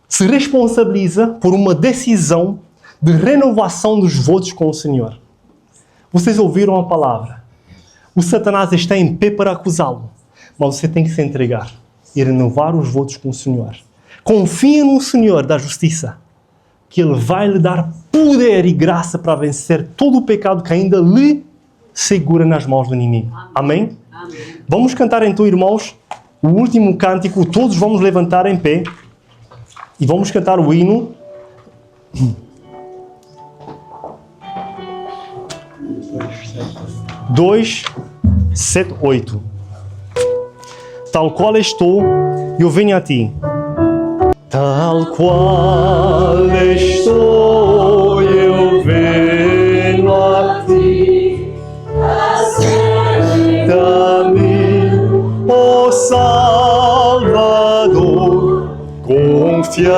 se responsabiliza por uma decisão de renovação dos votos com o Senhor. Vocês ouviram a palavra. O Satanás está em pé para acusá-lo. Mas você tem que se entregar e renovar os votos com o Senhor. Confie no Senhor da justiça, que Ele vai lhe dar poder e graça para vencer todo o pecado que ainda lhe segura nas mãos do inimigo. Amém? Amém? Vamos cantar então, irmãos, o último cântico. Todos vamos levantar em pé e vamos cantar o hino. 278. Tal qual estou, eu venho a ti. Tal qual estou, eu venho a ti. Aceita-me, ó Salvador, confiante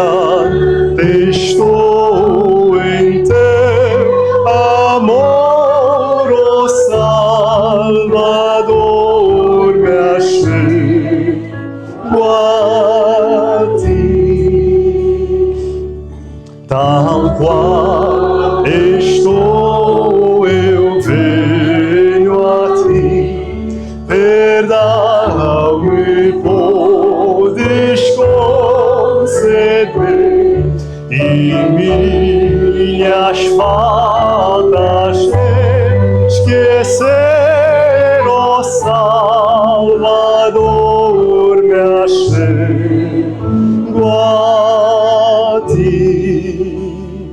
estou em teu amor, ó Salvador, me achego a ti. Tal qual faltas esquecer, ó Salvador, me achego a ti.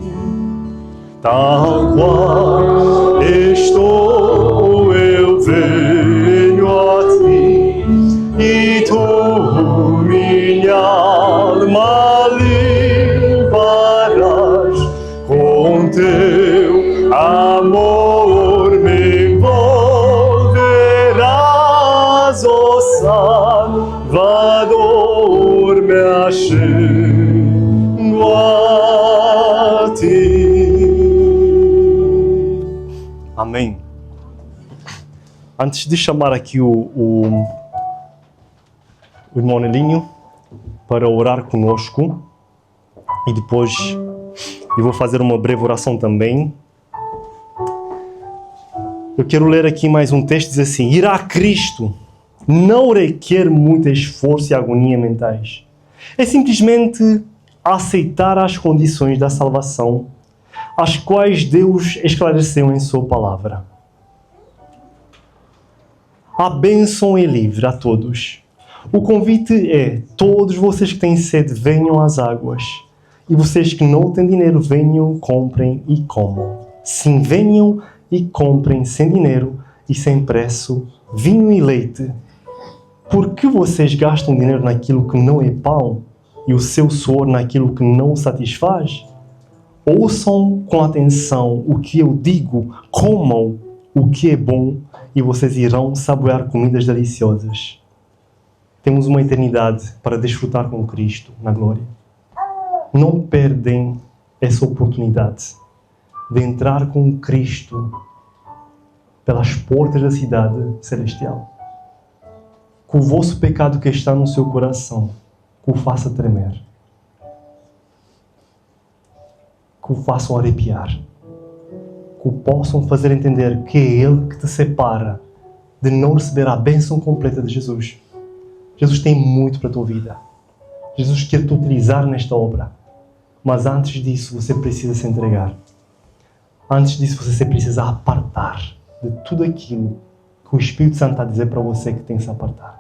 Tal qual estou, eu venho a ti, e tu minha alma limparás, com teu amor me envolverás, ó Salvador, me achego a ti. Amém. Antes de chamar aqui o irmão Nelinho para orar conosco, e depois eu vou fazer uma breve oração também, eu quero ler aqui mais um texto, diz assim: ir a Cristo não requer muito esforço e agonia mentais. É simplesmente aceitar as condições da salvação, as quais Deus esclareceu em sua palavra. A bênção é livre a todos. O convite é: todos vocês que têm sede, venham às águas. E vocês que não têm dinheiro, venham, comprem e comam. Sim, venham e comprem sem dinheiro e sem preço vinho e leite. Por que vocês gastam dinheiro naquilo que não é pão e o seu suor naquilo que não satisfaz? Ouçam com atenção o que eu digo, comam o que é bom e vocês irão saborear comidas deliciosas. Temos uma eternidade para desfrutar com Cristo na glória. Não perdem essa oportunidade de entrar com Cristo pelas portas da cidade celestial. Que o vosso pecado que está no seu coração, que o faça tremer, que o façam arrepiar, que o possam fazer entender que é Ele que te separa de não receber a bênção completa de Jesus. Jesus tem muito para a tua vida. Jesus quer te utilizar nesta obra. Mas antes disso, você precisa se entregar. Antes disso, você precisa apartar de tudo aquilo que o Espírito Santo está a dizer para você que tem que se apartar.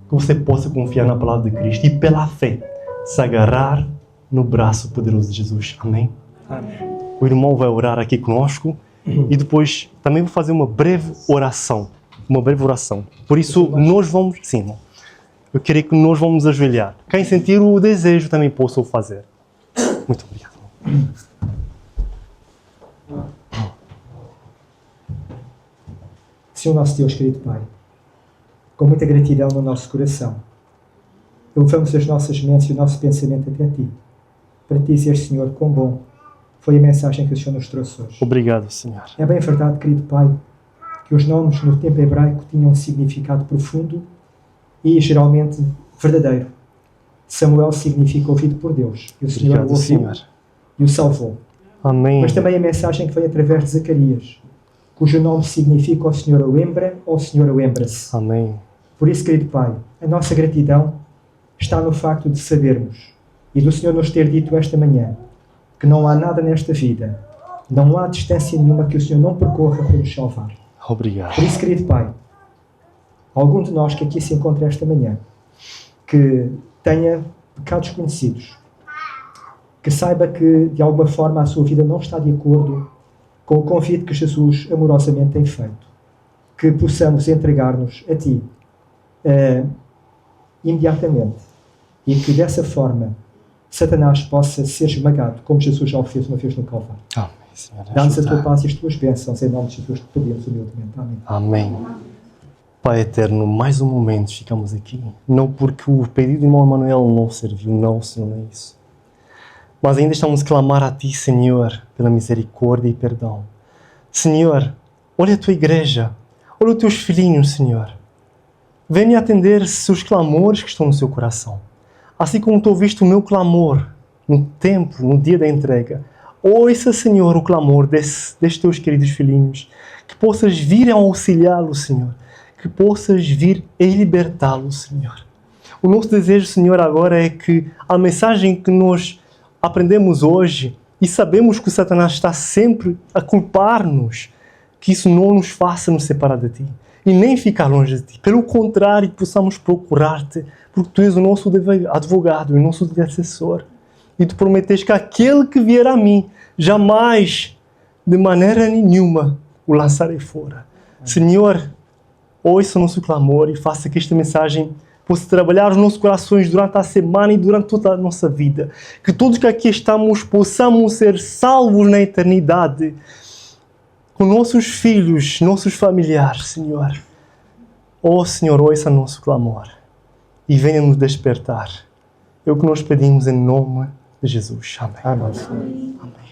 Que você possa confiar na palavra de Cristo e, pela fé, se agarrar no braço poderoso de Jesus. Amém? Amém. O irmão vai orar aqui conosco e depois também vou fazer uma breve oração. Uma breve oração. Por isso, nós vamos... Sim, irmão. Eu queria que nós vamos ajoelhar. Quem sentir o desejo também possa o fazer. Muito obrigado. Senhor nosso Deus, querido Pai, com muita gratidão no nosso coração, elevamos as nossas mentes e o nosso pensamento até Ti, para Te dizer, Senhor, quão bom foi a mensagem que o Senhor nos trouxe hoje. Obrigado, Senhor. É bem verdade, querido Pai, que os nomes no tempo hebraico tinham um significado profundo e geralmente verdadeiro. Samuel significa ouvido por Deus, e o Senhor o Obrigado, ouviu Senhor. e o salvou. Amém. Mas também a mensagem que vem através de Zacarias, cujo nome significa o Senhor lembra ou o Senhor lembra-se. Amém. Por isso, querido Pai, a nossa gratidão está no facto de sabermos e do Senhor nos ter dito esta manhã que não há nada nesta vida, não há distância nenhuma que o Senhor não percorra para nos salvar. Obrigado. Por isso, querido Pai, algum de nós que aqui se encontra esta manhã, que tenha pecados conhecidos, que saiba que de alguma forma a sua vida não está de acordo com o convite que Jesus amorosamente tem feito, que possamos entregar-nos a Ti imediatamente e que dessa forma Satanás possa ser esmagado, como Jesus já o fez uma vez no Calvário. Amém, Senhor. Dá-nos a Ajuda. Tua paz e as Tuas bênçãos, em nome de Jesus te pedimos humildemente. Amém. Amém. Pai eterno, mais um momento ficamos aqui. Não porque o pedido do irmão Emanuel não serviu, não, Senhor, não é isso. Mas ainda estamos a clamar a Ti, Senhor, pela misericórdia e perdão. Senhor, olha a Tua igreja, olha os Teus filhinhos, Senhor. Venha atender os clamores que estão no seu coração. Assim como Tu ouviste o meu clamor no tempo, no dia da entrega. Ouça, Senhor, o clamor destes Teus queridos filhinhos. Que possas vir a auxiliá-los, Senhor. Que possas vir a libertá-los, Senhor. O nosso desejo, Senhor, agora é que a mensagem que nós aprendemos hoje E sabemos que o Satanás está sempre a culpar-nos, que isso não nos faça nos separar de Ti. E nem ficar longe de Ti. Pelo contrário, que possamos procurar-te, porque Tu és o nosso advogado, o nosso intercessor. E Tu prometes que aquele que vier a mim, jamais, de maneira nenhuma, o lançarei fora. Senhor, ouça o nosso clamor e faça que esta mensagem possa trabalhar os nossos corações durante a semana e durante toda a nossa vida. Que todos que aqui estamos possamos ser salvos na eternidade, com nossos filhos, nossos familiares, Senhor. Oh, Senhor, ouça nosso clamor e venha nos despertar. É o que nós pedimos em nome de Jesus. Amém. Amém. Amém.